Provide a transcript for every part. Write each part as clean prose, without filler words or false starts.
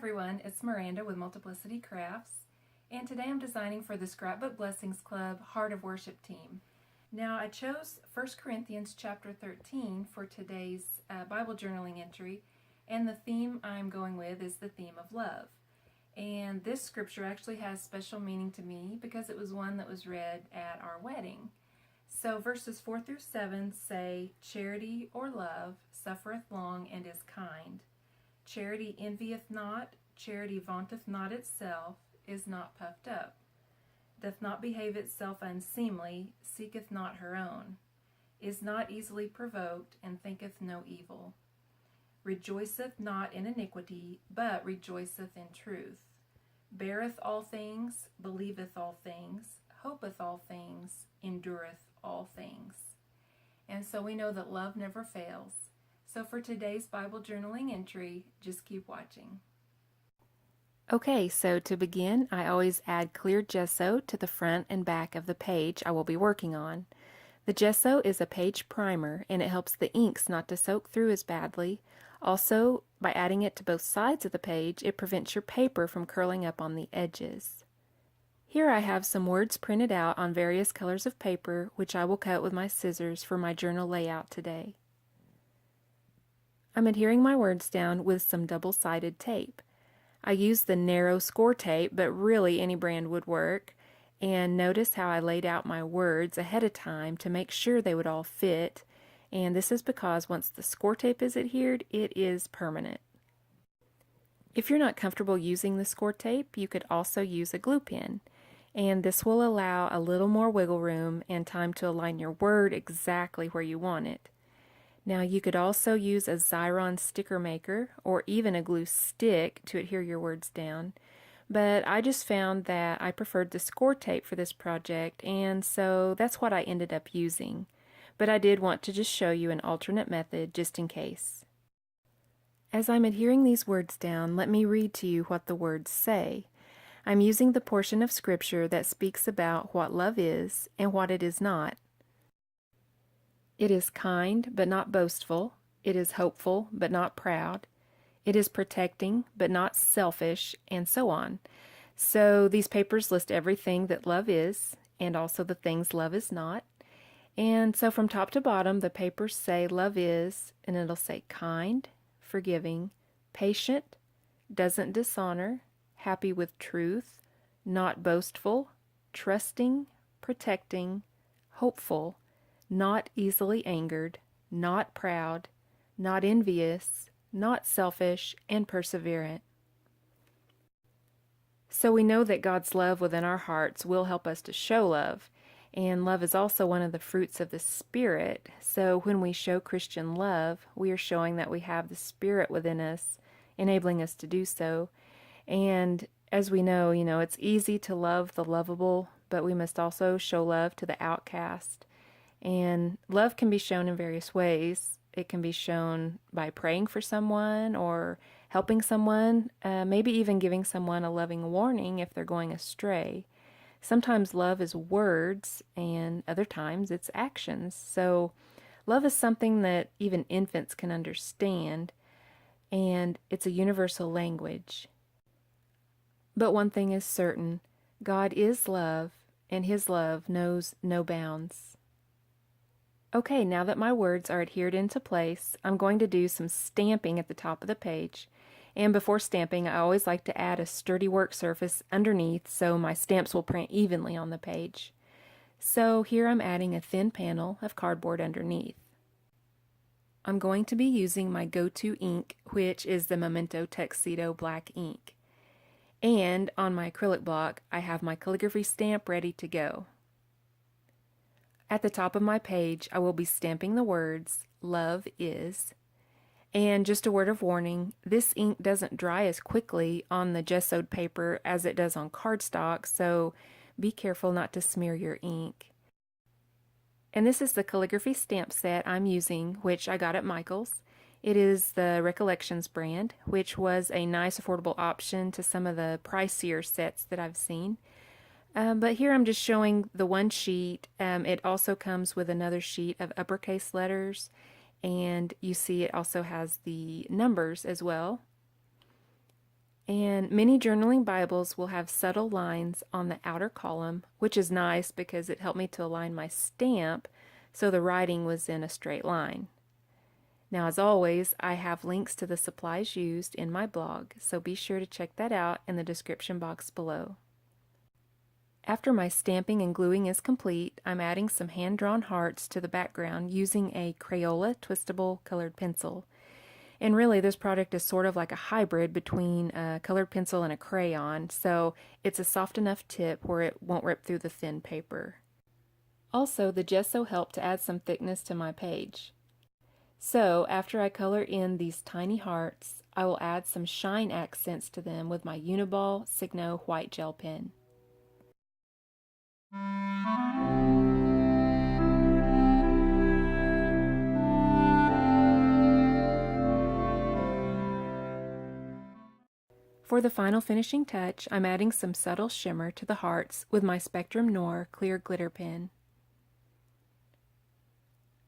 everyone, it's Miranda with Multiplicity Crafts, and today I'm designing for the Scrapbook Blessings Club Heart of Worship team. Now I chose 1 Corinthians chapter 13 for today's Bible journaling entry, and the theme I'm going with is the theme of love. And this scripture actually has special meaning to me because it was one that was read at our wedding. So verses 4 through 7 say, "Charity or love suffereth long and is kind. Charity envieth not, charity vaunteth not itself, is not puffed up, doth not behave itself unseemly, seeketh not her own, is not easily provoked, and thinketh no evil. Rejoiceth not in iniquity, but rejoiceth in truth. Beareth all things, believeth all things, hopeth all things, endureth all things." And so we know that love never fails. So for today's Bible journaling entry, just keep watching. Okay, so to begin, I always add clear gesso to the front and back of the page I will be working on. The gesso is a page primer, and it helps the inks not to soak through as badly. Also, by adding it to both sides of the page, it prevents your paper from curling up on the edges. Here I have some words printed out on various colors of paper, which I will cut with my scissors for my journal layout today. I'm adhering my words down with some double-sided tape. I used the narrow score tape, but really any brand would work. And notice how I laid out my words ahead of time to make sure they would all fit. And this is because once the score tape is adhered, it is permanent. If you're not comfortable using the score tape, you could also use a glue pen. And this will allow a little more wiggle room and time to align your word exactly where you want it. Now you could also use a Xyron sticker maker or even a glue stick to adhere your words down, but I just found that I preferred the score tape for this project, and so that's what I ended up using. But I did want to just show you an alternate method just in case. As I'm adhering these words down, let me read to you what the words say. I'm using the portion of scripture that speaks about what love is and what it is not. It is kind, but not boastful. It is hopeful, but not proud. It is protecting, but not selfish, and so on. So these papers list everything that love is, and also the things love is not. And so from top to bottom, the papers say love is, and it'll say kind, forgiving, patient, doesn't dishonor, happy with truth, not boastful, trusting, protecting, hopeful, not easily angered, not proud, not envious, not selfish, and perseverant. So we know that God's love within our hearts will help us to show love, and love is also one of the fruits of the Spirit. So when we show Christian love, we are showing that we have the Spirit within us, enabling us to do so. And as we know, it's easy to love the lovable, but we must also show love to the outcast. And love can be shown in various ways. It can be shown by praying for someone or helping someone, maybe even giving someone a loving warning if they're going astray. Sometimes love is words, and other times it's actions. So love is something that even infants can understand, and it's a universal language. But one thing is certain, God is love, and His love knows no bounds. Okay, now that my words are adhered into place, I'm going to do some stamping at the top of the page. And before stamping, I always like to add a sturdy work surface underneath so my stamps will print evenly on the page. So here I'm adding a thin panel of cardboard underneath. I'm going to be using my go-to ink, which is the Memento Tuxedo black ink. And on my acrylic block, I have my calligraphy stamp ready to go. At the top of my page, I will be stamping the words, "Love is." And just a word of warning, this ink doesn't dry as quickly on the gessoed paper as it does on cardstock, so be careful not to smear your ink. And this is the calligraphy stamp set I'm using, which I got at Michael's. It is the Recollections brand, which was a nice affordable option to some of the pricier sets that I've seen. But here I'm just showing the one sheet. It also comes with another sheet of uppercase letters, and you see it also has the numbers as well. And many journaling Bibles will have subtle lines on the outer column, which is nice because it helped me to align my stamp so the writing was in a straight line. Now, as always, I have links to the supplies used in my blog, so be sure to check that out in the description box below. After my stamping and gluing is complete, I'm adding some hand-drawn hearts to the background using a Crayola twistable colored pencil. And really, this product is sort of like a hybrid between a colored pencil and a crayon, so it's a soft enough tip where it won't rip through the thin paper. Also, the gesso helped to add some thickness to my page. So, after I color in these tiny hearts, I will add some shine accents to them with my Uniball Signo white gel pen. For the final finishing touch, I'm adding some subtle shimmer to the hearts with my Spectrum Noir clear glitter pen.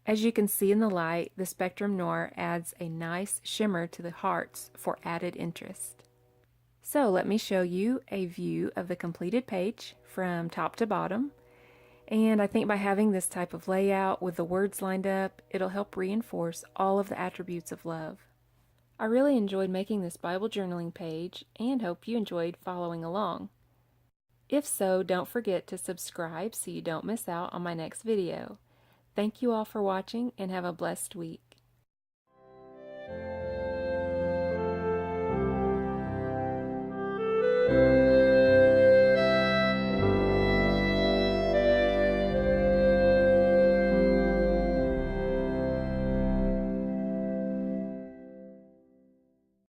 As you can see in the light, the Spectrum Noir adds a nice shimmer to the hearts for added interest. So let me show you a view of the completed page from top to bottom. And I think by having this type of layout with the words lined up, it'll help reinforce all of the attributes of love. I really enjoyed making this Bible journaling page and hope you enjoyed following along. If so, don't forget to subscribe so you don't miss out on my next video. Thank you all for watching and have a blessed week.